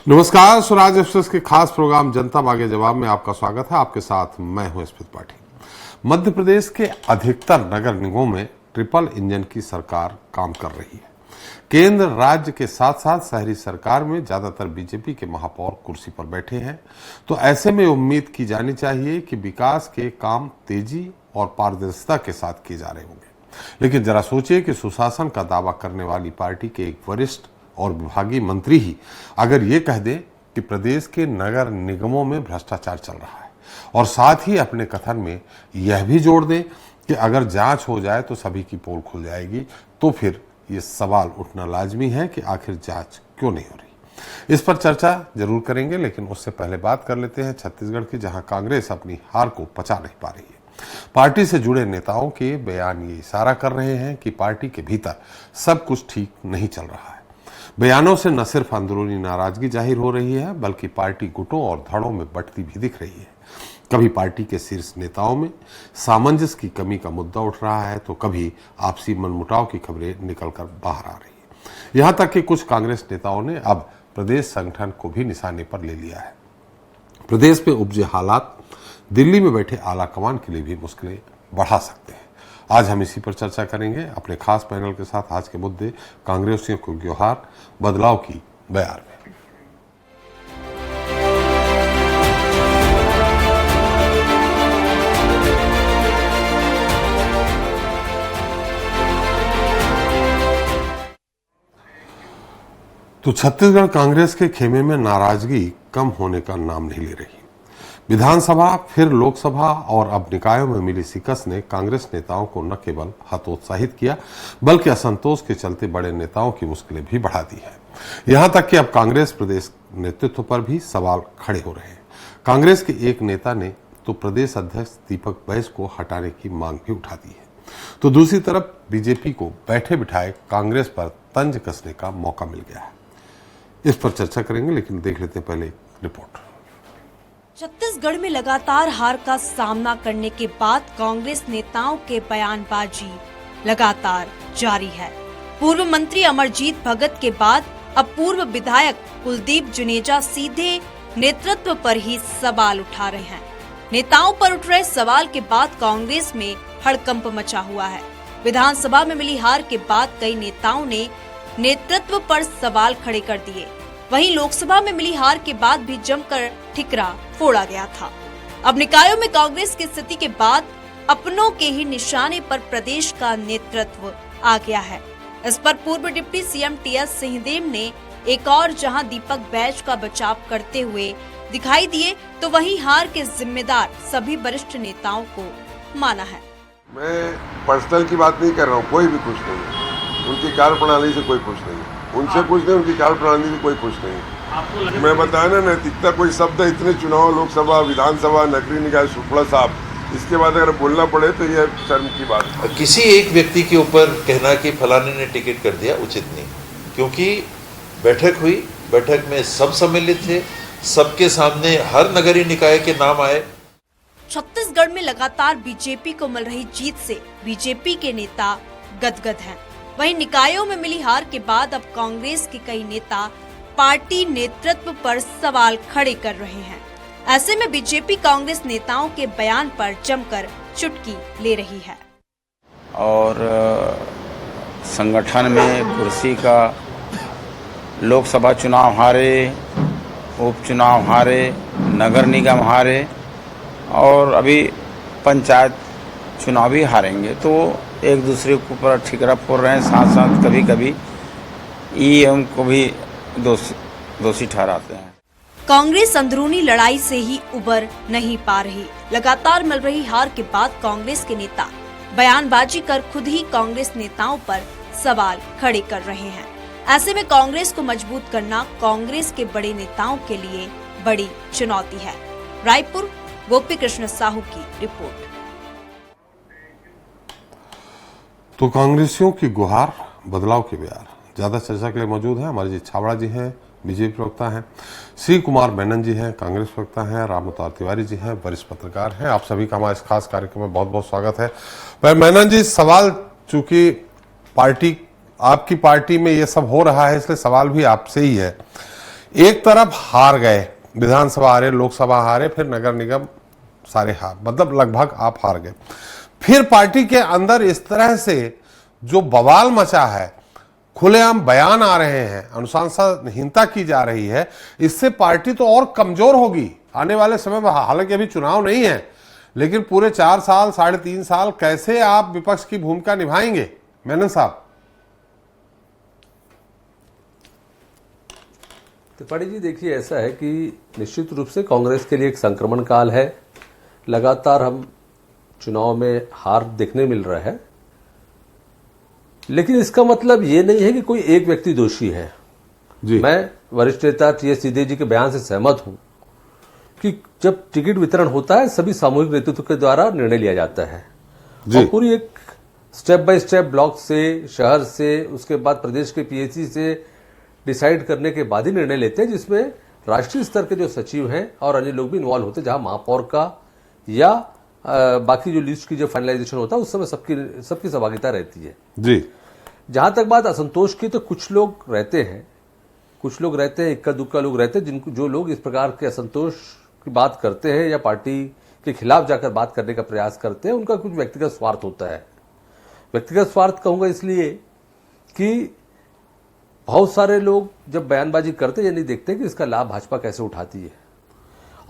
नमस्कार, स्वराज एक्सप्रेस के खास प्रोग्राम जनता मांगे जवाब में आपका स्वागत है। आपके साथ मैं हूं स्मित पाठी। मध्य प्रदेश के अधिकतर नगर निगमों में ट्रिपल इंजन की सरकार काम कर रही है। केंद्र राज्य के साथ साथ शहरी सरकार में ज्यादातर बीजेपी के महापौर कुर्सी पर बैठे हैं, तो ऐसे में उम्मीद की जानी चाहिए कि विकास के काम तेजी और पारदर्शिता के साथ किए जा रहे होंगे। लेकिन जरा सोचिए कि सुशासन का दावा करने वाली पार्टी के एक वरिष्ठ और विभागीय मंत्री ही अगर ये कह दे कि प्रदेश के नगर निगमों में भ्रष्टाचार चल रहा है और साथ ही अपने कथन में यह भी जोड़ दे कि अगर जांच हो जाए तो सभी की पोल खुल जाएगी, तो फिर ये सवाल उठना लाजमी है कि आखिर जांच क्यों नहीं हो रही। इस पर चर्चा जरूर करेंगे, लेकिन उससे पहले बात कर लेते हैं छत्तीसगढ़ की, जहां कांग्रेस अपनी हार को पचा नहीं पा रही है। पार्टी से जुड़े नेताओं के बयान ये इशारा कर रहे हैं कि पार्टी के भीतर सब कुछ ठीक नहीं चल रहा है। बयानों से न सिर्फ अंदरूनी नाराजगी जाहिर हो रही है, बल्कि पार्टी गुटों और धड़ों में बंटती भी दिख रही है। कभी पार्टी के शीर्ष नेताओं में सामंजस्य की कमी का मुद्दा उठ रहा है, तो कभी आपसी मनमुटाव की खबरें निकलकर बाहर आ रही है। यहां तक कि कुछ कांग्रेस नेताओं ने अब प्रदेश संगठन को भी निशाने पर ले लिया है। प्रदेश में उपजे हालात दिल्ली में बैठे आला कमान के लिए भी मुश्किलें बढ़ा सकते हैं। आज हम इसी पर चर्चा करेंगे अपने खास पैनल के साथ। आज के मुद्दे कांग्रेसियों को गुहार, बदलाव की बयार में। तो छत्तीसगढ़ कांग्रेस के खेमे में नाराजगी कम होने का नाम नहीं ले रही। विधानसभा, फिर लोकसभा और अब निकायों में मिली शिकस्त ने कांग्रेस नेताओं को न केवल हतोत्साहित किया, बल्कि असंतोष के चलते बड़े नेताओं की मुश्किलें भी बढ़ा दी है। यहां तक कि अब कांग्रेस प्रदेश नेतृत्व पर भी सवाल खड़े हो रहे हैं। कांग्रेस के एक नेता ने तो प्रदेश अध्यक्ष दीपक बैज को हटाने की मांग भी उठा दी है, तो दूसरी तरफ बीजेपी को बैठे बिठाए कांग्रेस पर तंज कसने का मौका मिल गया है। इस पर चर्चा करेंगे, लेकिन देख लेते हैं पहले रिपोर्ट। छत्तीसगढ़ में लगातार हार का सामना करने के बाद कांग्रेस नेताओं के बयानबाजी लगातार जारी है। पूर्व मंत्री अमरजीत भगत के बाद अब पूर्व विधायक कुलदीप जुनेजा सीधे नेतृत्व पर ही सवाल उठा रहे हैं। नेताओं पर उठ रहे सवाल के बाद कांग्रेस में हड़कंप मचा हुआ है। विधानसभा में मिली हार के बाद कई नेताओं ने नेतृत्व पर सवाल खड़े कर दिए। वहीं लोकसभा में मिली हार के बाद भी जमकर ठिकरा फोड़ा गया था। अब निकायों में कांग्रेस की स्थिति के बाद अपनों के ही निशाने पर प्रदेश का नेतृत्व आ गया है। इस पर पूर्व डिप्टी सीएम टीएस सिंहदेव ने एक और जहां दीपक बैज का बचाव करते हुए दिखाई दिए, तो वहीं हार के जिम्मेदार सभी वरिष्ठ नेताओं को माना है। मैं पर्सनल की बात नहीं कर रहा हूँ, कोई भी खुश नहीं, उनकी कार्यप्रणाली से कोई खुश नहीं, उनसे कुछ नहीं, उनकी कार्यप्रणाली से कोई खुश नहीं। मैं बताया ना, नैतिकता कोई शब्द है, इतने चुनाव, लोकसभा, विधानसभा, नगरीय निकाय, सुपड़ा साहब, इसके बाद अगर बोलना पड़े तो यह शर्म की बात है। किसी एक व्यक्ति के ऊपर कहना कि फलाने ने टिकट कर दिया उचित नहीं, क्योंकि बैठक हुई, बैठक में सब सम्मिलित थे, सबके सामने हर नगरीय निकाय के नाम आए। छत्तीसगढ़ में लगातार बीजेपी को मिल रही जीत से बीजेपी के नेता गदगद हैं। वहीं निकायों में मिली हार के बाद अब कांग्रेस के कई नेता पार्टी नेतृत्व पर सवाल खड़े कर रहे हैं। ऐसे में बीजेपी कांग्रेस नेताओं के बयान पर जमकर चुटकी ले रही है। और संगठन में कुर्सी का, लोकसभा चुनाव हारे, उपचुनाव हारे, नगर निगम हारे और अभी पंचायत चुनाव भी हारेंगे, तो एक दूसरे के ऊपर ठिकरा फोड़ रहे हैं। साथ साथ कभी कभी ईएम को भी दोषी ठहराते हैं। कांग्रेस अंदरूनी लड़ाई से ही उबर नहीं पा रही। लगातार मिल रही हार के बाद कांग्रेस के नेता बयानबाजी कर खुद ही कांग्रेस नेताओं पर सवाल खड़े कर रहे हैं। ऐसे में कांग्रेस को मजबूत करना कांग्रेस के बड़े नेताओं के लिए बड़ी चुनौती है। रायपुर, गोपी कृष्ण साहू की रिपोर्ट। तो कांग्रेसियों की गुहार, बदलाव की बयार। ज्यादा चर्चा के लिए मौजूद है हमारे जी छाबड़ा जी हैं, बीजेपी प्रवक्ता हैं, श्री कुमार मेनन जी हैं, कांग्रेस प्रवक्ता हैं, राम अवतार तिवारी जी हैं, वरिष्ठ पत्रकार हैं। आप सभी का हमारे इस खास कार्यक्रम में बहुत बहुत स्वागत है। भाई मेनन जी, सवाल चूंकि पार्टी, आपकी पार्टी में ये सब हो रहा है, इसलिए सवाल भी आपसे ही है एक तरफ हार गए, विधानसभा हारे, लोकसभा हारे, फिर नगर निगम सारे हार, मतलब लगभग आप हार गए। फिर पार्टी के अंदर इस तरह से जो बवाल मचा है, खुलेआम बयान आ रहे हैं, अनुशासनहीनता की जा रही है, इससे पार्टी तो और कमजोर होगी आने वाले समय में। हालांकि अभी चुनाव नहीं है, लेकिन पूरे 4 साल 3.5 साल कैसे आप विपक्ष की भूमिका निभाएंगे मेनन साहब? त्रिपाठी जी, देखिए, ऐसा है कि निश्चित रूप से कांग्रेस के लिए एक संक्रमण काल है। लगातार हम चुनाव में हार देखने मिल रहा है, लेकिन इसका मतलब ये नहीं है कि कोई एक व्यक्ति दोषी है जी। मैं वरिष्ठ नेता टीएस सिंहदेव जी के बयान से सहमत हूं कि जब टिकट वितरण होता है, सभी सामूहिक नेतृत्व के द्वारा निर्णय लिया जाता है और पूरी एक स्टेप बाय स्टेप ब्लॉक से, शहर से, उसके बाद प्रदेश के पीएसी से डिसाइड करने के बाद ही निर्णय लेते हैं, जिसमें राष्ट्रीय स्तर के जो सचिव हैं और अन्य लोग भी इन्वॉल्व होते हैं, जहां महापौर का या बाकी जो लिस्ट की जो फाइनलाइजेशन होता है उस समय सबकी सहभागिता रहती है जी। जहां तक बात असंतोष की, तो कुछ लोग रहते हैं, इक्का दुक्का लोग रहते हैं, जो लोग इस प्रकार के असंतोष की बात करते हैं या पार्टी के खिलाफ जाकर बात करने का प्रयास करते हैं। उनका कुछ व्यक्तिगत स्वार्थ होता है। व्यक्तिगत स्वार्थ कहूंगा इसलिए कि बहुत सारे लोग जब बयानबाजी करते हैं, ये नहीं देखते कि इसका लाभ भाजपा कैसे उठाती है,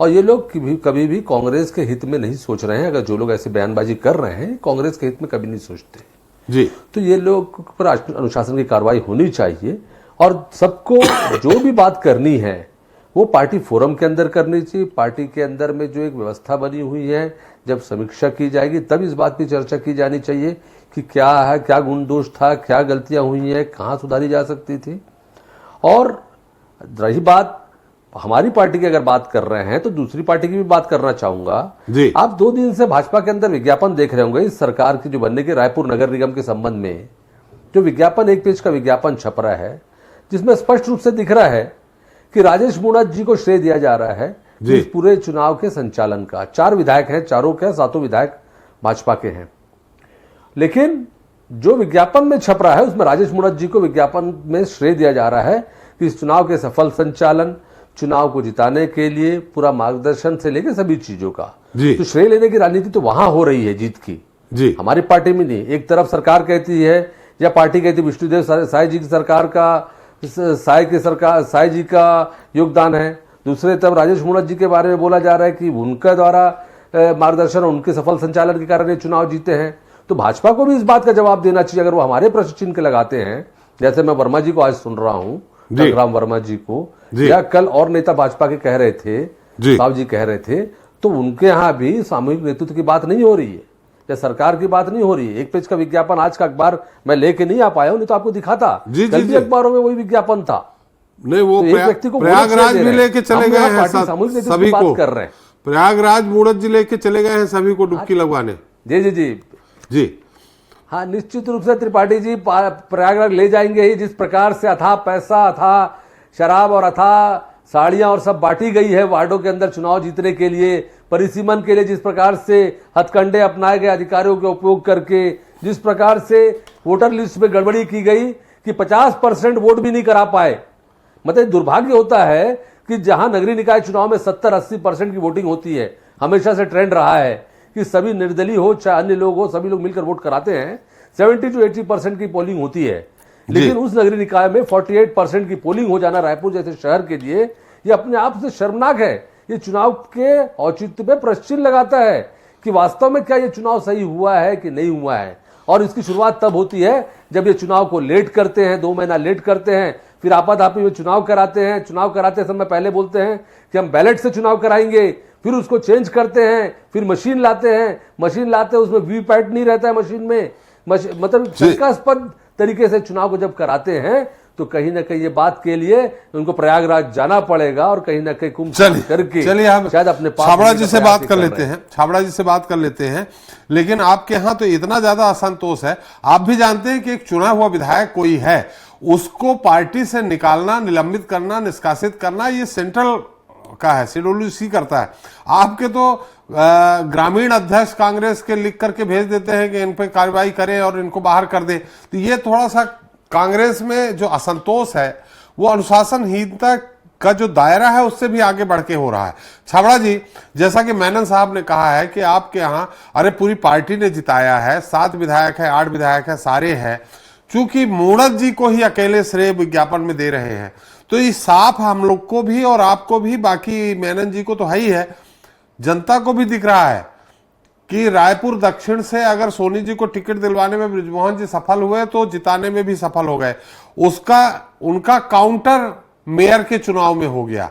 और ये लोग कभी भी कांग्रेस के हित में नहीं सोच रहे हैं। अगर जो लोग ऐसे बयानबाजी कर रहे हैं, कांग्रेस के हित में कभी नहीं सोचते जी। तो ये लोग पर अनुशासन की कार्रवाई होनी चाहिए, और सबको जो भी बात करनी है वो पार्टी फोरम के अंदर करनी चाहिए। पार्टी के अंदर में जो एक व्यवस्था बनी हुई है, जब समीक्षा की जाएगी तब इस बात पर चर्चा की जानी चाहिए कि क्या है, क्या गुण दोष था, क्या गलतियां हुई हैं, कहां सुधारी जा सकती थी। और रही बात हमारी पार्टी की, अगर बात कर रहे हैं तो दूसरी पार्टी की भी बात करना चाहूंगा जी। आप 2 दिन से भाजपा के अंदर विज्ञापन देख रहे होंगे इस सरकार की जो बनने के रायपुर नगर निगम के संबंध में, जो विज्ञापन, 1 पेज का विज्ञापन छप रहा है, जिसमें स्पष्ट रूप से दिख रहा है कि राजेश मूणत जी को श्रेय दिया जा रहा है इस पूरे चुनाव के संचालन का। 4 विधायक हैं, चारों के 7 विधायक भाजपा के हैं, लेकिन जो विज्ञापन में छप रहा है उसमें राजेश मूणत जी को विज्ञापन में श्रेय दिया जा रहा है कि इस चुनाव के सफल संचालन, चुनाव को जिताने के लिए पूरा मार्गदर्शन से लेकर सभी चीजों का। तो श्रेय लेने की राजनीति तो वहां हो रही है जीत की जी, हमारी पार्टी में नहीं। एक तरफ सरकार कहती है या पार्टी कहती है विष्णुदेव साय जी की सरकार का, साय जी का योगदान है, दूसरे तरफ राजेश मूणत जी के बारे में बोला जा रहा है कि उनका द्वारा मार्गदर्शन और उनके सफल संचालन के कारण ये चुनाव जीते हैं। तो भाजपा को भी इस बात का जवाब देना चाहिए। अगर वो हमारे प्रश्न चिन्ह के लगाते हैं, जैसे मैं वर्मा जी को आज सुन रहा हूं, संग्राम वर्मा जी को, या कल और नेता भाजपा के कह रहे थे, साहब जी कह रहे थे, तो उनके यहां भी सामूहिक नेतृत्व की बात नहीं हो रही है या सरकार की बात नहीं हो रही है। 1 पेज का विज्ञापन आज का अखबार मैं लेके नहीं आ पाया हूं, नहीं तो आपको दिखाता। कल भी अखबारों में वही विज्ञापन था। नहीं, वो प्रयागराज भी लेके चले गए हैं, सभी को कर रहे हैं। प्रयागराज मूणत जी लेके चले गए हैं सभी को डुबकी लगवाने। जी जी जी जी हाँ, निश्चित रूप से त्रिपाठी जी प्रयागराज ले जाएंगे ही। जिस प्रकार से अथाह पैसा, अथाह शराब और अथाह साड़ियां और सब बांटी गई है वार्डों के अंदर चुनाव जीतने के लिए, परिसीमन के लिए जिस प्रकार से हथकंडे अपनाए गए अधिकारियों के उपयोग करके, जिस प्रकार से वोटर लिस्ट में गड़बड़ी की गई कि 50% वोट भी नहीं करा पाए। मतलब दुर्भाग्य होता है कि जहां नगरीय निकाय चुनाव में 70-80% की वोटिंग होती है, हमेशा से ट्रेंड रहा है कि सभी निर्दलीय हो चाहे अन्य लोग हो, सभी लोग मिलकर वोट कराते हैं, 70 to 80% की पोलिंग होती है। लेकिन उस नगरीय निकाय में 48% की पोलिंग हो जाना रायपुर जैसे शहर के लिए ये अपने आप से शर्मनाक है। ये चुनाव के औचित्य पे प्रश्न चिन्ह लगाता है कि वास्तव में क्या ये चुनाव सही हुआ है कि नहीं हुआ है। और इसकी शुरुआत तब होती है जब ये चुनाव को लेट करते हैं, 2 महीना लेट करते हैं, फिर आपाधापी में चुनाव कराते हैं। चुनाव कराते समय पहले बोलते हैं कि हम बैलेट से चुनाव कराएंगे, फिर उसको चेंज करते हैं, फिर मशीन लाते हैं, उसमें वीवीपैट नहीं रहता है मशीन में, मतलब शंकास्पद तरीके से चुनाव को जब कराते हैं तो कहीं ना कहीं ये बात के लिए उनको प्रयागराज जाना पड़ेगा और कहीं ना कहीं कुंभ करके चलिए हम शायद अपने छाबड़ा जी से बात कर लेते हैं। लेकिन आपके यहाँ तो इतना ज्यादा असंतोष है, आप भी जानते हैं कि एक चुना हुआ विधायक कोई है, उसको पार्टी से निकालना, निलंबित करना, निष्कासित करना, ये सेंट्रल का है, CWC करता है। आपके तो ग्रामीण अध्यक्ष कांग्रेस के लिख करके भेज देते हैं कि इन पे कार्रवाई करें और इनको बाहर कर दे। तो ये थोड़ा सा कांग्रेस में जो असंतोष है वो अनुशासनहीनता का जो दायरा है उससे भी आगे बढ़ के हो रहा है। छाबड़ा जी, जैसा कि मेनन साहब ने कहा है कि आपके यहाँ अरे पूरी पार्टी ने जिताया है, 7 विधायक है, 8 विधायक है, सारे हैं, चूंकि मूणत जी को ही अकेले श्रेय विज्ञापन में दे रहे हैं, तो ये साफ हम लोग को भी और आपको भी, बाकी मेनन जी को तो है ही है, जनता को भी दिख रहा है कि रायपुर दक्षिण से अगर सोनी जी को टिकट दिलवाने में बृजमोहन जी सफल हुए तो जिताने में भी सफल हो गए। उनका काउंटर मेयर के चुनाव में हो गया।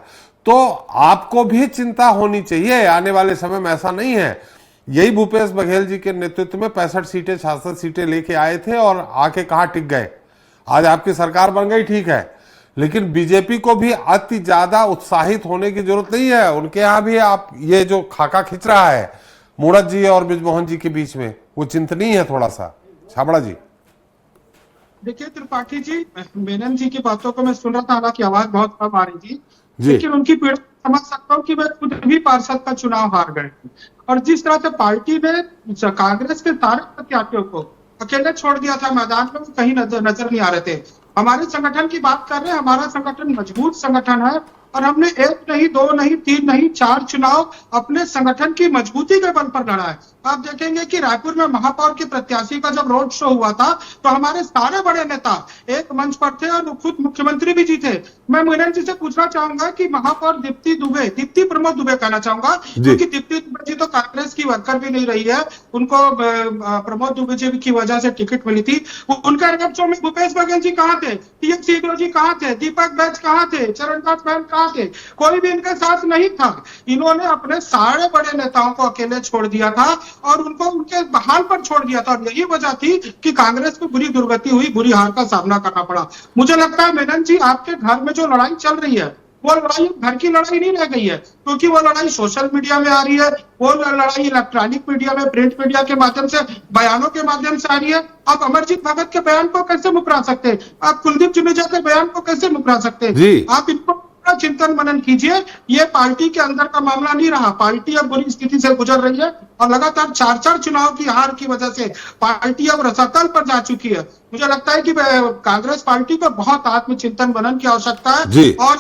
तो आपको भी चिंता होनी चाहिए, आने वाले समय में ऐसा नहीं है। यही भूपेश बघेल जी के नेतृत्व में 65 सीटें 66 सीटें लेके आए थे और आके कहां टिक गए। आज आपकी सरकार बन गई, ठीक है, लेकिन बीजेपी को भी अति ज्यादा उत्साहित होने की जरूरत नहीं है। उनके यहां भी आप ये जो खाका खिंच रहा है मूणत जी और बृजमोहन जी के बीच में, वो चिंतनीय है थोड़ा सा। छाबड़ा जी, देखिए त्रिपाठी जी, मेनन जी की बातों को मैं सुन रहा था, हालांकि आवाज बहुत कम आ रही थी, लेकिन उनकी पीड़ा समझ सकता हूँ कि वे खुद भी पार्षद का चुनाव हार गए और जिस तरह से पार्टी ने कांग्रेस के सारे प्रत्याशियों को अकेले छोड़ दिया था मैदान में, वो कहीं नजर नहीं आ रहे थे। हमारे संगठन की बात कर रहे हैं, हमारा संगठन मजबूत संगठन है और हमने 1 नहीं 2 नहीं 3 नहीं 4 चुनाव अपने संगठन की मजबूती के बल पर लड़ा है। आप देखेंगे कि रायपुर में महापौर के प्रत्याशी का जब रोड शो हुआ था तो हमारे सारे बड़े नेता एक मंच पर थे और खुद मुख्यमंत्री भी जी थे। मैं मेनन जी से पूछना चाहूंगा कि महापौर दीप्ति प्रमोद दुबे कहना चाहूंगा, क्योंकि दीप्ति दुबे जी तो कांग्रेस की वर्कर भी नहीं रही है, उनको प्रमोद दुबे जी की वजह से टिकट मिली थी। उनका रोड शो में भूपेश बघेल जी कहाँ थे, टीएम सिंह जी कहाँ थे, दीपक बैच कहाँ थे, चरणदास महल कहाँ थे, कोई भी इनके साथ नहीं था। इन्होंने अपने सारे बड़े नेताओं को अकेले छोड़ दिया था और उनको उनके हाल पर छोड़ दिया था और यही वजह थी कि कांग्रेस को बुरी दुर्गति हुई, बुरी हार का सामना करना पड़ा। मुझे लगता है मेनन जी, आपके घर में जो लड़ाई चल रही है वो लड़ाई घर की लड़ाई नहीं रह गई है, क्योंकि वो लड़ाई सोशल मीडिया में आ रही है, वो लड़ाई इलेक्ट्रॉनिक मीडिया में, प्रिंट मीडिया के माध्यम से, बयानों के माध्यम से आ रही है। आप अमरजीत भगत के बयान को कैसे मुकरा सकते हैं, आप कुलदीप जुनेजा के बयान को कैसे मुकरा सकते हैं? आप इनको चिंतन मनन कीजिए। ये पार्टी के अंदर का मामला नहीं रहा, पार्टी अब बुरी स्थिति से गुजर रही है और लगातार 4 चुनाव की हार की वजह से पार्टी अब रसातल पर जा चुकी है। मुझे लगता है कि कांग्रेस पार्टी को बहुत आत्मचिंतन मनन की आवश्यकता है। और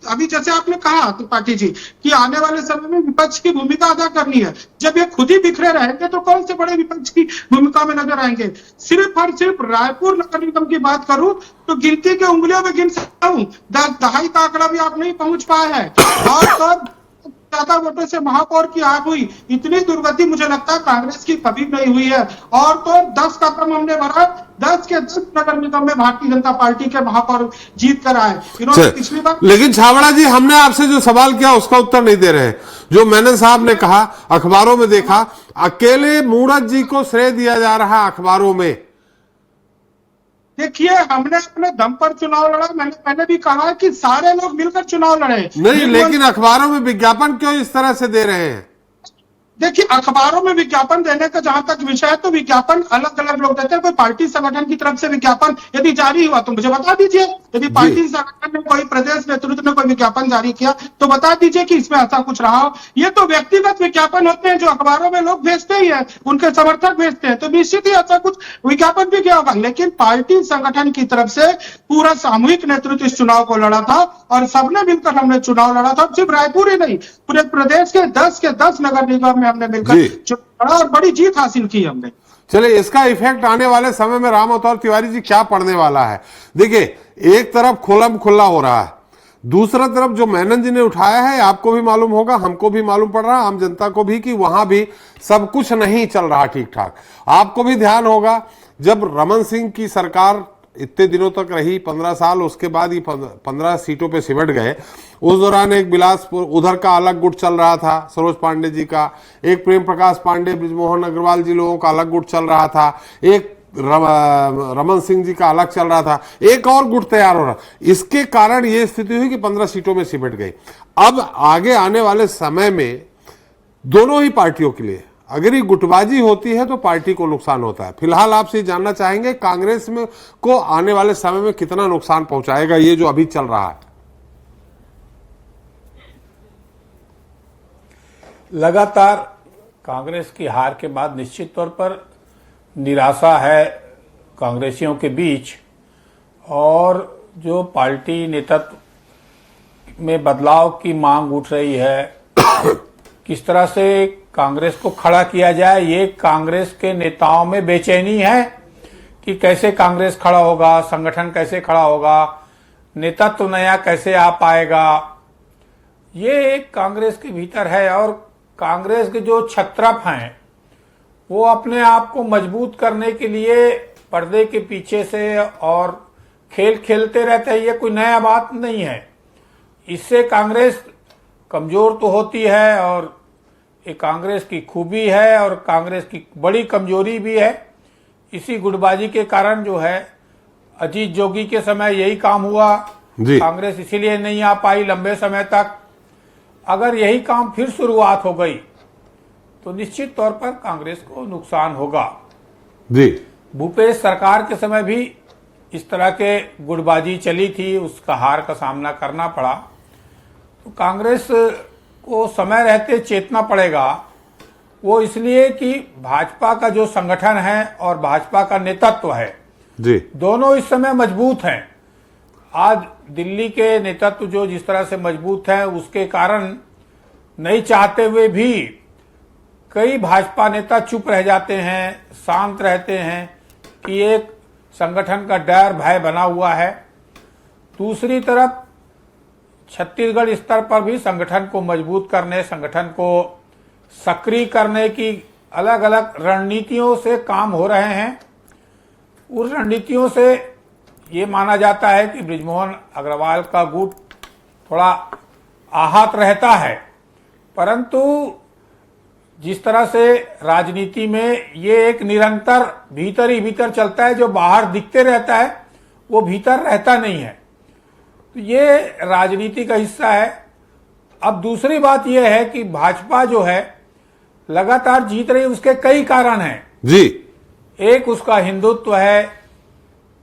अभी जैसे आपने कहा त्रिपाठी जी कि आने वाले समय में विपक्ष की भूमिका अदा करनी है, जब ये खुद ही बिखरे रहेंगे तो कौन से बड़े विपक्ष की भूमिका में नजर आएंगे? सिर्फ और सिर्फ रायपुर नगर निगम की बात करूं तो गिनती के उंगलियों में गिन सकता हूं, 10 का आंकड़ा भी आप नहीं पहुंच पाए हैं और तो ज्यादा वोटों से महापौर की हार हुई। इतनी दुर्गति मुझे लगता है कांग्रेस की कभी नहीं हुई है। और तो 10 का क्रम हमने भरा, 10 के 10 नगर निगम में भारतीय जनता पार्टी के महापौर जीत कर आए। इन्होंने पिछली बार, लेकिन छाबड़ा जी, हमने आपसे जो सवाल किया उसका उत्तर नहीं दे रहे। जो मेनन साहब ने कहा, अखबारों में देखा, अकेले मूणत जी को श्रेय दिया जा रहा है अखबारों में। देखिए, हमने अपने दम पर चुनाव लड़ा। मैंने पहले भी कहा कि सारे लोग मिलकर चुनाव लड़े नहीं, लेकिन अखबारों में विज्ञापन क्यों इस तरह से दे रहे हैं? देखिए, अखबारों में विज्ञापन देने का जहां तक विषय है तो विज्ञापन अलग अलग लोग देते हैं। कोई पार्टी संगठन की तरफ से विज्ञापन यदि जारी हुआ तो मुझे बता दीजिए। यदि पार्टी संगठन ने, कोई प्रदेश नेतृत्व ने कोई विज्ञापन जारी किया तो बता दीजिए कि इसमें ऐसा कुछ रहा हो। ये तो व्यक्तिगत विज्ञापन होते हैं जो अखबारों में लोग भेजते ही है, उनके समर्थक भेजते हैं, तो निश्चित ही ऐसा कुछ विज्ञापन भी किया होगा। लेकिन पार्टी संगठन की तरफ से पूरा सामूहिक नेतृत्व इस चुनाव को लड़ा था और सबने मिलकर हमने चुनाव लड़ा था। सिर्फ रायपुर ही नहीं, पूरे प्रदेश के 10 के 10 नगर निगम में हमने मिलकर चुनाव और बड़ी जीत हासिल की हमने। चलिए, इसका इफेक्ट आने वाले समय में राम अवतार तिवारी जी क्या पड़ने वाला है? देखिए, एक तरफ खुल्लम खुल्ला हो रहा है, दूसरा तरफ जो मेनन जी ने उठाया है, आपको भी मालूम होगा, हमको भी मालूम पड़ रहा है, आम जनता को भी, कि वहां भी सब कुछ नहीं चल रहा ठीक ठाक। आपको भी ध्यान होगा, जब रमन सिंह की सरकार इतने दिनों तक रही, 15 साल, उसके बाद ही 15 सीटों पे सिमट गए। उस दौरान एक बिलासपुर, उधर का अलग गुट चल रहा था सरोज पांडे जी का, एक प्रेम प्रकाश पांडे, बृजमोहन अग्रवाल जी लोगों का अलग गुट चल रहा था, एक रमन सिंह जी का अलग चल रहा था, एक और गुट तैयार हो रहा। इसके कारण ये स्थिति हुई कि 15 सीटों में सिमट गई। अब आगे आने वाले समय में दोनों ही पार्टियों के लिए अगर ये गुटबाजी होती है तो पार्टी को नुकसान होता है। फिलहाल आपसे जानना चाहेंगे, कांग्रेस में को आने वाले समय में कितना नुकसान पहुंचाएगा ये जो अभी चल रहा है? लगातार कांग्रेस की हार के बाद निश्चित तौर पर निराशा है कांग्रेसियों के बीच, और जो पार्टी नेतृत्व में बदलाव की मांग उठ रही है, किस तरह से कांग्रेस को खड़ा किया जाए, ये कांग्रेस के नेताओं में बेचैनी है कि कैसे कांग्रेस खड़ा होगा, संगठन कैसे खड़ा होगा, नेतृत्व नया कैसे आ पाएगा। ये एक कांग्रेस के भीतर है और कांग्रेस के जो छत्रप हैं वो अपने आप को मजबूत करने के लिए पर्दे के पीछे से और खेल खेलते रहते हैं। ये कोई नया बात नहीं है, इससे कांग्रेस कमजोर तो होती है और ये कांग्रेस की खूबी है और कांग्रेस की बड़ी कमजोरी भी है। इसी गुटबाजी के कारण जो है अजीत जोगी के समय यही काम हुआ, कांग्रेस इसीलिए नहीं आ पाई लंबे समय तक। अगर यही काम फिर शुरुआत हो गई तो निश्चित तौर पर कांग्रेस को नुकसान होगा। जी, भूपेश सरकार के समय भी इस तरह के गुटबाजी चली थी, उसका हार का सामना करना पड़ा। तो कांग्रेस को समय रहते चेतना पड़ेगा, वो इसलिए कि भाजपा का जो संगठन है और भाजपा का नेतृत्व है जी, दोनों इस समय मजबूत हैं। आज दिल्ली के नेतृत्व जो जिस तरह से मजबूत है उसके कारण नहीं चाहते हुए भी कई भाजपा नेता चुप रह जाते हैं, शांत रहते हैं कि एक संगठन का डर भय बना हुआ है। दूसरी तरफ छत्तीसगढ़ स्तर पर भी संगठन को मजबूत करने, संगठन को सक्रिय करने की अलग अलग रणनीतियों से काम हो रहे हैं। उन रणनीतियों से ये माना जाता है कि बृजमोहन अग्रवाल का गुट थोड़ा आहत रहता है, परंतु जिस तरह से राजनीति में ये एक निरंतर भीतर ही भीतर चलता है, जो बाहर दिखते रहता है वो भीतर रहता नहीं है, तो ये राजनीति का हिस्सा है। अब दूसरी बात यह है कि भाजपा जो है लगातार जीत रही, उसके कई कारण हैं जी। एक उसका हिंदुत्व है,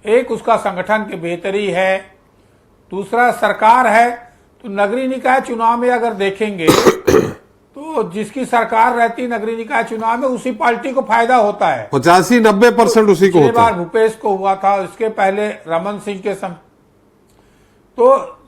एक उसका संगठन की बेहतरी है, दूसरा सरकार है। तो नगरीय निकाय चुनाव में अगर देखेंगे तो जिसकी सरकार रहती नगरीय निकाय चुनाव में उसी पार्टी को फायदा होता है। 85-90% उसी को होता है। बार भूपेश को हुआ था, इसके पहले रमन सिंह के समय। तो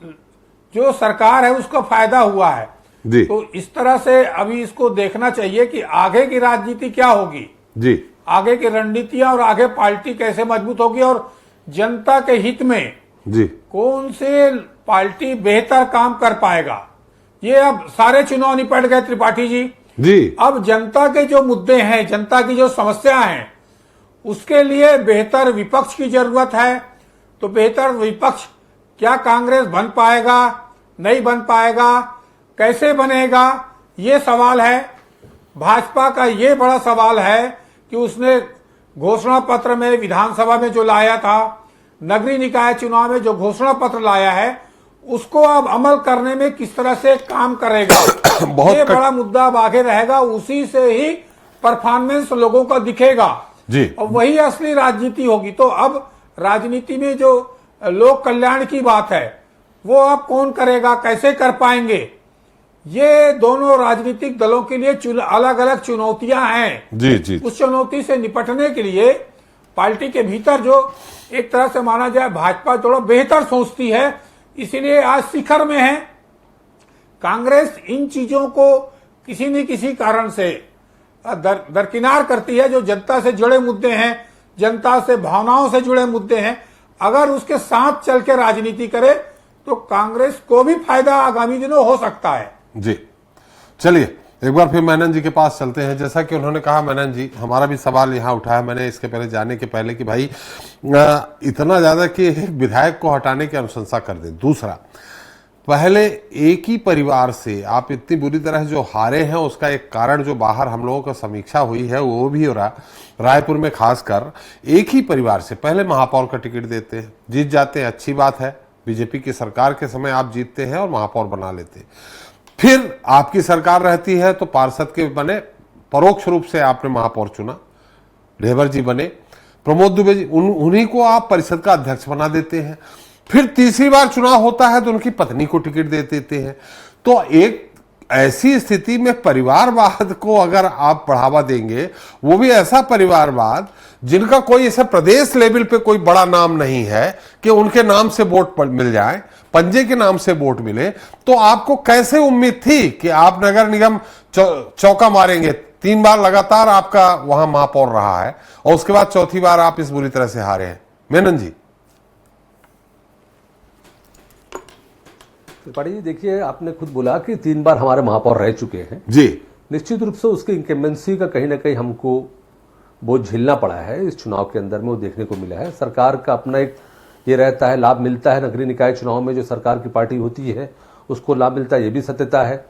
जो सरकार है उसको फायदा हुआ है जी। तो इस तरह से अभी इसको देखना चाहिए कि आगे की राजनीति क्या होगी जी, आगे की रणनीतियां और आगे पार्टी कैसे मजबूत होगी और जनता के हित में जी कौन से पार्टी बेहतर काम कर पाएगा। ये अब सारे चुनाव निपट गए त्रिपाठी जी जी। अब जनता के जो मुद्दे हैं, जनता की जो समस्या हैं, उसके लिए बेहतर विपक्ष की जरूरत है। तो बेहतर विपक्ष क्या कांग्रेस बन पाएगा, नहीं बन पाएगा, कैसे बनेगा, ये सवाल है। भाजपा का ये बड़ा सवाल है कि उसने घोषणा पत्र में विधानसभा में जो लाया था, नगरीय निकाय चुनाव में जो घोषणा पत्र लाया है, उसको अब अमल करने में किस तरह से काम करेगा ये बड़ा मुद्दा अब आगे रहेगा। उसी से ही परफॉर्मेंस लोगों का दिखेगा जी, और वही असली राजनीति होगी। तो अब राजनीति में जो लोक कल्याण की बात है वो अब कौन करेगा, कैसे कर पाएंगे, ये दोनों राजनीतिक दलों के लिए अलग अलग चुनौतियां हैं जी जी। उस चुनौती से निपटने के लिए पार्टी के भीतर जो एक तरह से माना जाए भाजपा थोड़ा बेहतर सोचती है, इसीलिए आज शिखर में है। कांग्रेस इन चीजों को किसी न किसी कारण से दरकिनार करती है। जो जनता से जुड़े मुद्दे हैं, जनता से भावनाओं से जुड़े मुद्दे हैं, अगर उसके साथ चल के राजनीति करे तो कांग्रेस को भी फायदा आगामी दिनों हो सकता है। जी, चलिए एक बार फिर मेनन जी के पास चलते हैं। जैसा कि उन्होंने कहा, मेनन जी, हमारा भी सवाल यहाँ उठाया मैंने इसके पहले जाने के पहले कि भाई इतना ज्यादा कि एक विधायक को हटाने की अनुशंसा कर दे। दूसरा, पहले एक ही परिवार से आप इतनी बुरी तरह जो हारे हैं उसका एक कारण जो बाहर हम लोगों का समीक्षा हुई है वो भी हो रहा, रायपुर में खासकर एक ही परिवार से पहले महापौर का टिकट देते हैं, जीत जाते हैं, अच्छी बात है। बीजेपी की सरकार के समय आप जीतते हैं और महापौर बना लेते हैं। फिर आपकी सरकार रहती है तो पार्षद के बने, परोक्ष रूप से आपने महापौर चुना, ढेबर जी बने, प्रमोद दुबे जी, उन्हीं को आप परिषद का अध्यक्ष बना देते हैं। फिर तीसरी बार चुनाव होता है तो उनकी पत्नी को टिकट दे देते हैं। तो एक ऐसी स्थिति में परिवारवाद को अगर आप बढ़ावा देंगे, वो भी ऐसा परिवारवाद जिनका कोई ऐसा प्रदेश लेवल पे कोई बड़ा नाम नहीं है कि उनके नाम से वोट मिल जाए, पंजे के नाम से वोट मिले, तो आपको कैसे उम्मीद थी कि आप नगर निगम चौका मारेंगे? 3 बार लगातार आपका वहां महापौर रहा है और उसके बाद चौथी बार आप इस बुरी तरह से हारे हैं। मेनन जी। त्रिपाठी जी, देखिए, आपने खुद बोला कि 3 बार हमारे महापौर रह चुके हैं जी। निश्चित रूप से उसकी इंकम्बेंसी का कहीं ना कहीं हमको बहुत झेलना पड़ा है। इस चुनाव के अंदर में वो देखने को मिला है। सरकार का अपना एक ये रहता है, लाभ मिलता है नगरीय निकाय चुनाव में, जो सरकार की पार्टी होती है उसको लाभ मिलता है, ये भी सत्यता है।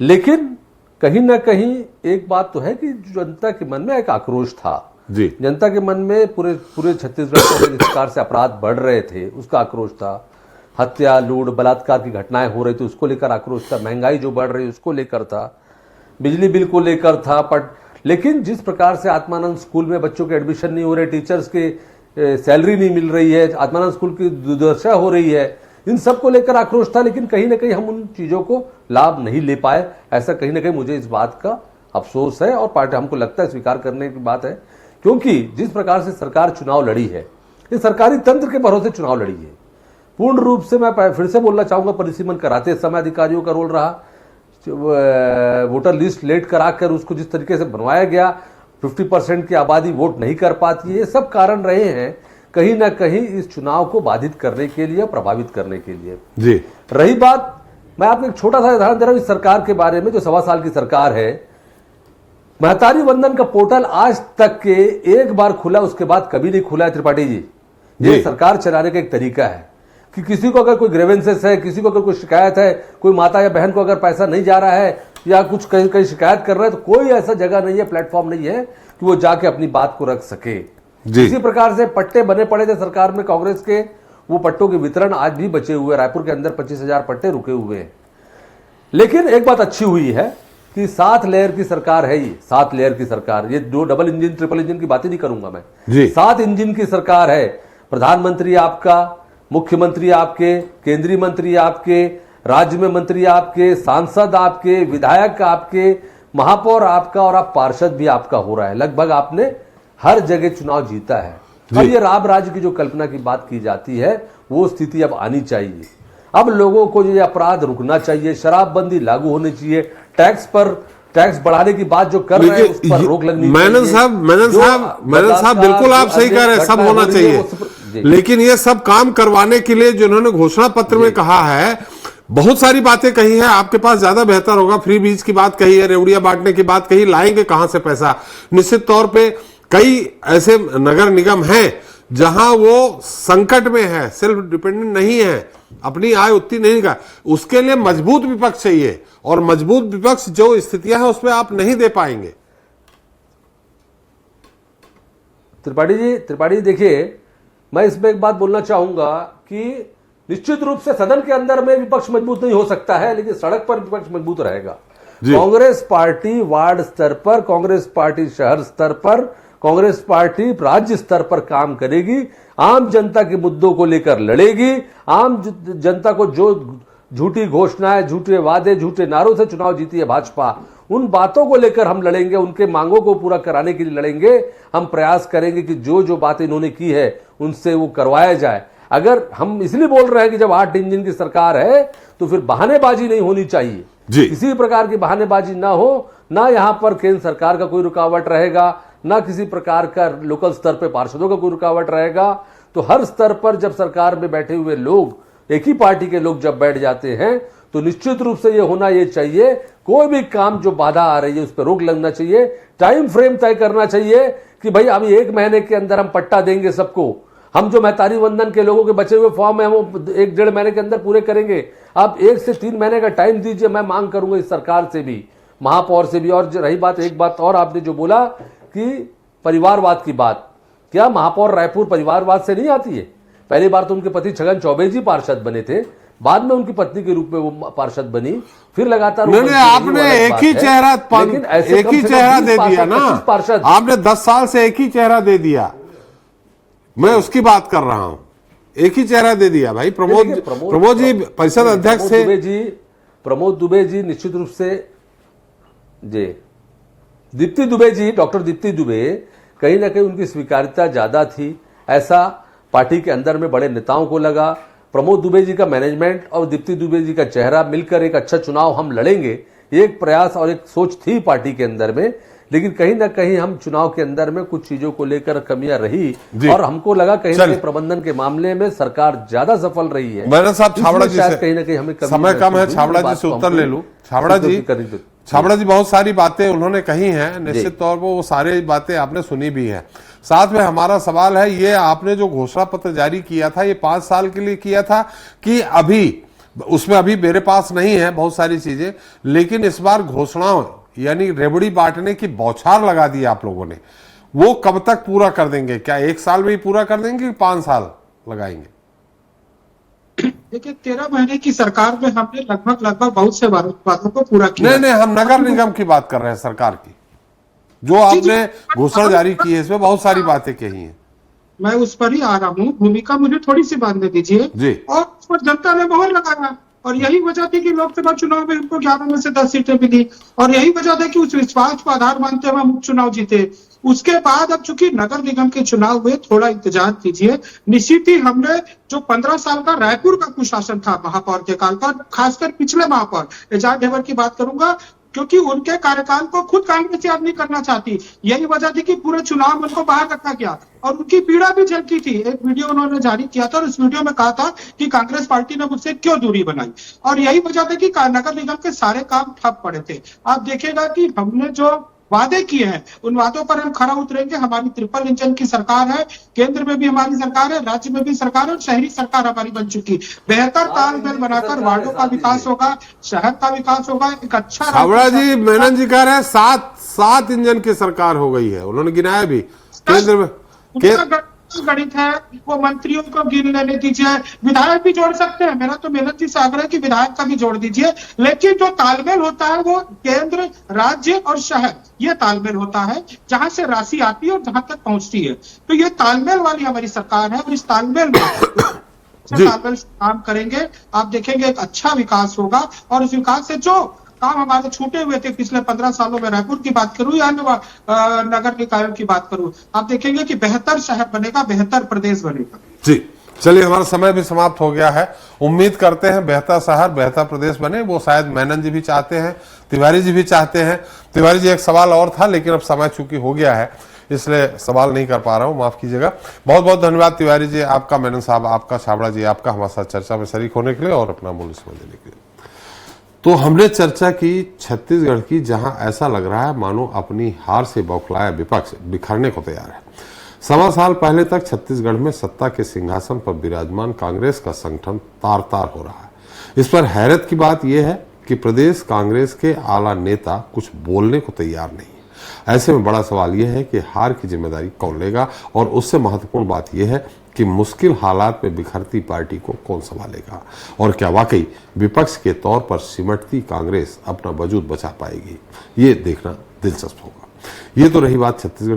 लेकिन कहीं ना कहीं एक बात तो है कि जनता के मन में एक आक्रोश था जी। जनता के मन में पूरे छत्तीसगढ़ में जिस प्रकार से अपराध बढ़ रहे थे उसका आक्रोश था। हत्या, लूट, बलात्कार की घटनाएं हो रही थी, उसको लेकर आक्रोश था। महंगाई जो बढ़ रही उसको लेकर था। बिजली बिल को लेकर था। लेकिन जिस प्रकार से आत्मानंद स्कूल में बच्चों के एडमिशन नहीं हो रहे, टीचर्स के सैलरी नहीं मिल रही है, आत्मानंद स्कूल की दुर्दशा हो रही है, इन सब को लेकर आक्रोश था। लेकिन कहीं ना कहीं हम उन चीजों को लाभ नहीं ले पाए, ऐसा कहीं ना कहीं मुझे इस बात का अफसोस है और पार्टी हमको लगता है स्वीकार करने की बात है। क्योंकि जिस प्रकार से सरकार चुनाव लड़ी है, ये सरकारी तंत्र के भरोसे चुनाव लड़ी है। पूर्ण रूप से मैं फिर से बोलना चाहूंगा, परिसीमन कराते समय अधिकारियों का रोल रहा। वोटर लिस्ट लेट कराकर उसको जिस तरीके से बनवाया गया, 50% की आबादी वोट नहीं कर पाती है, ये सब कारण रहे हैं कहीं ना कहीं इस चुनाव को बाधित करने के लिए, प्रभावित करने के लिए जी। रही बात, मैं आपको एक छोटा सा उदाहरण दे रहा हूं इस सरकार के बारे में, जो 1.25 साल की सरकार है। महतारी वंदन का पोर्टल आज तक के एक बार खुला, उसके बाद कभी नहीं खुला है। त्रिपाठी जी, ये सरकार चलाने का एक तरीका है कि किसी को अगर कोई ग्रेवेंसेस है, किसी को अगर कोई शिकायत है, कोई माता या बहन को अगर पैसा नहीं जा रहा है या कुछ कहीं शिकायत कर रहा है, तो कोई ऐसा जगह नहीं है, प्लेटफॉर्म नहीं है कि वो जाके अपनी बात को रख सके। इसी प्रकार से पट्टे बने पड़े थे सरकार में कांग्रेस के, वो पट्टों के वितरण आज भी बचे हुए। रायपुर के अंदर 25,000 पट्टे रुके हुए हैं। लेकिन एक बात अच्छी हुई है कि 7 लेयर की सरकार है। ये 7 लेयर की सरकार, ये 2 डबल इंजन, ट्रिपल इंजन की बात ही नहीं करूंगा मैं। 7 इंजन की सरकार है। प्रधानमंत्री आपका, मुख्यमंत्री आपके, केंद्रीय मंत्री आपके, राज्य में मंत्री आपके, सांसद आपके, विधायक आपके, महापौर आपका और आप पार्षद भी आपका हो रहा है। लगभग आपने हर जगह चुनाव जीता है। और ये राम राज्य की जो कल्पना की बात की जाती है, वो स्थिति अब आनी चाहिए। अब लोगों को ये अपराध रुकना चाहिए, शराबबंदी लागू होनी चाहिए, टैक्स बढ़ाने की बात जो कर रहे हैं उस पर रोक लगनी चाहिए। मेनन साहब बिल्कुल आप सही कह रहे हैं, सब होना चाहिए। लेकिन ये सब काम करवाने के लिए जो उन्होंने घोषणा पत्र में कहा है, बहुत सारी बातें कही है, आपके पास ज्यादा बेहतर होगा। फ्री बीज की बात कही है, रेवड़िया बांटने की बात कही, लाएंगे कहां से पैसा? निश्चित तौर पे कई ऐसे नगर निगम हैं जहां वो संकट में है, सेल्फ डिपेंडेंट नहीं है, अपनी आय उतनी नहीं का, उसके लिए मजबूत विपक्ष चाहिए। और मजबूत विपक्ष जो स्थितियां हैं उसमें आप नहीं दे पाएंगे। त्रिपाठी जी देखिए, मैं इसमें एक बात बोलना चाहूंगा कि निश्चित रूप से सदन के अंदर में विपक्ष मजबूत नहीं हो सकता है, लेकिन सड़क पर विपक्ष मजबूत रहेगा। कांग्रेस पार्टी वार्ड स्तर पर, कांग्रेस पार्टी शहर स्तर पर, कांग्रेस पार्टी राज्य स्तर पर काम करेगी, आम जनता के मुद्दों को लेकर लड़ेगी। आम जनता को जो झूठी घोषणाएं, झूठे वादे, झूठे नारों से चुनाव जीती है भाजपा, उन बातों को लेकर हम लड़ेंगे, उनके मांगों को पूरा कराने के लिए लड़ेंगे। हम प्रयास करेंगे कि जो बातें इन्होंने की है उनसे वो करवाया जाए। अगर हम इसलिए बोल रहे हैं कि जब 8 इंजन की सरकार है तो फिर बहानेबाजी नहीं होनी चाहिए, किसी प्रकार की बहानेबाजी ना हो, ना यहां पर केंद्र सरकार का कोई रुकावट रहेगा, ना किसी प्रकार का लोकल स्तर पे पार्षदों का कोई रुकावट रहेगा। तो हर स्तर पर जब सरकार में बैठे हुए लोग, एक ही पार्टी के लोग जब बैठ जाते हैं, तो निश्चित रूप से ये होना ये चाहिए, कोई भी काम जो बाधा आ रही है उस पर रोक लगना चाहिए। टाइम फ्रेम तय करना चाहिए कि भाई अभी 1 महीने के अंदर हम पट्टा देंगे सबको। हम जो महतारी वंदन के लोगों के बचे हुए फॉर्म है वो 1-1.5 महीने के अंदर पूरे करेंगे। आप 1 से 3 महीने का टाइम दीजिए, मैं मांग करूंगा इस सरकार से भी, महापौर से भी। और रही बात, एक बात और आपने जो बोला कि परिवारवाद की बात, क्या महापौर रायपुर परिवारवाद से नहीं आती है? पहली बार तो उनके पति छगन चौबे जी पार्षद बने थे, बाद में उनकी पत्नी के रूप में वो पार्षद बनी, फिर लगातार आपने एक ही चेहरा दे दिया ना, आपने 10 साल से एक ही चेहरा दे दिया। मैं उसकी बात कर रहा हूं, एक ही चेहरा दे दिया भाई। प्रमोद जी परिषद अध्यक्ष थे। प्रमोद दुबे जी निश्चित रूप से जी दीप्ति दुबे जी, डॉक्टर दीप्ति दुबे, कहीं ना कहीं उनकी स्वीकार्यता ज्यादा थी, ऐसा पार्टी के अंदर में बड़े नेताओं को लगा। प्रमोद दुबे जी का मैनेजमेंट और दीप्ति दुबे जी का चेहरा मिलकर एक अच्छा चुनाव हम लड़ेंगे, एक प्रयास और एक सोच थी पार्टी के अंदर में। लेकिन कहीं ना कहीं हम चुनाव के अंदर में कुछ चीजों को लेकर कमियां रही और हमको लगा कहीं ना कहीं प्रबंधन के मामले में सरकार ज्यादा सफल रही है। मैंने साहब छाबड़ा जी से कहीं ना कहीं हमें समय कम है, छाबड़ा जी से उत्तर ले लूं। छाबड़ा जी बहुत सारी बातें उन्होंने कही हैं, निश्चित तौर पर वो सारी बातें आपने सुनी भी है। साथ में हमारा सवाल है, ये आपने जो घोषणा पत्र जारी किया था, ये 5 साल के लिए किया था कि अभी उसमें अभी मेरे पास नहीं है बहुत सारी चीजें, लेकिन इस बार घोषणाओं यानी रेवड़ी बांटने की बौछार लगा दी आप लोगों ने, वो कब तक पूरा कर देंगे? क्या 1 साल में ही पूरा कर देंगे कि 5 साल लगाएंगे? देखिए 13 महीने की सरकार में हमने लगभग बहुत से वादों को पूरा किया। नहीं, हम नगर निगम की बात कर रहे हैं, सरकार की जो आपने घोषणा जारी की है, इसमें बहुत सारी बातें कही हैं। मैं उस पर ही आ रहा हूँ, भूमिका मुझे थोड़ी सी बांधने दीजिए जी। और उस पर जनता ने मोहर लगाया और यही वजह थी कि लोकसभा चुनाव में उनको 11 में से 10 सीटें मिली और यही वजह थी कि उस विश्वास को आधार मानते हुए हम उपचुनाव जीते। उसके बाद अब चूंकि नगर निगम के चुनाव हुए, थोड़ा इंतजार कीजिए। निश्चित ही हमने जो 15 साल का रायपुर का कुशासन था महापौर के काल का, खासकर पिछले महापौर एजाज ढेबर की बात करूंगा, क्योंकि उनके कार्यकाल को खुद कांग्रेस याद नहीं करना चाहती। यही वजह थी कि पूरे चुनाव में उनको बाहर रखा गया और उनकी पीड़ा भी झलकी थी। एक वीडियो उन्होंने जारी किया था और उस वीडियो में कहा था कि कांग्रेस पार्टी ने मुझसे क्यों दूरी बनाई, और यही वजह थी कि नगर निगम के सारे काम ठप पड़े थे। आप देखिएगा कि हमने जो वादे किए हैं उन वादों पर हम खरा उतरेंगे। हमारी ट्रिपल इंजन की सरकार है, केंद्र में भी हमारी सरकार है, राज्य में भी सरकार है और शहरी सरकार हमारी बन चुकी। बेहतर तालमेल बनाकर वार्डों का विकास होगा, शहर का विकास होगा, एक अच्छा। छाबड़ा जी, मेनन जी कह रहे हैं 7 इंजन की सरकार हो गई है, उन्होंने गिनाया भी केंद्र में। गणित है, वो मंत्रियों को गिन लेने दीजिए, विधायक भी जोड़ सकते हैं। मेरा तो मेहनत जी से आग्रह है कि विधायक का भी जोड़ दीजिए, लेकिन जो तालमेल होता है वो केंद्र, राज्य और शहर, ये तालमेल होता है जहां से राशि आती है और जहां तक पहुंचती है। तो ये तालमेल वाली हमारी सरकार है और इस तालमेल में तालमेल से काम करेंगे। आप देखेंगे एक अच्छा विकास होगा और उस विकास से जो काम हमारे छूटे हुए थे पिछले 15 सालों में, रायपुर की बात करूं या नगर निकायों की बात करूं, आप देखेंगे कि बेहतर शहर बनेगा, बेहतर प्रदेश बनेगा। जी चलिए, हमारा समय भी समाप्त हो गया है। उम्मीद करते हैं बेहतर शहर, बेहतर प्रदेश बने। वो शायद मेनन जी भी चाहते हैं, तिवारी जी भी चाहते हैं। तिवारी जी, एक सवाल और था लेकिन अब समय चूंकि हो गया है इसलिए सवाल नहीं कर पा रहा हूं, माफ कीजिएगा। बहुत बहुत धन्यवाद तिवारी जी आपका, मेनन साहब आपका, छाबड़ा जी आपका हमारे साथ चर्चा में शरीक होने के लिए और अपना मूल्य समय देने के लिए। तो हमने चर्चा की छत्तीसगढ़ की, जहां ऐसा लग रहा है मानो अपनी हार से बौखलाया विपक्ष बिखरने को तैयार है। 1.25 साल पहले तक छत्तीसगढ़ में सत्ता के सिंहासन पर विराजमान कांग्रेस का संगठन तार तार हो रहा है। इस पर हैरत की बात यह है कि प्रदेश कांग्रेस के आला नेता कुछ बोलने को तैयार नहीं है। ऐसे में बड़ा सवाल यह है कि हार की जिम्मेदारी कौन लेगा, और उससे महत्वपूर्ण बात यह है कि मुश्किल हालात में बिखरती पार्टी को कौन संभालेगा, और क्या वाकई विपक्ष के तौर पर सिमटती कांग्रेस अपना वजूद बचा पाएगी, ये देखना दिलचस्प होगा। ये तो रही बात छत्तीसगढ़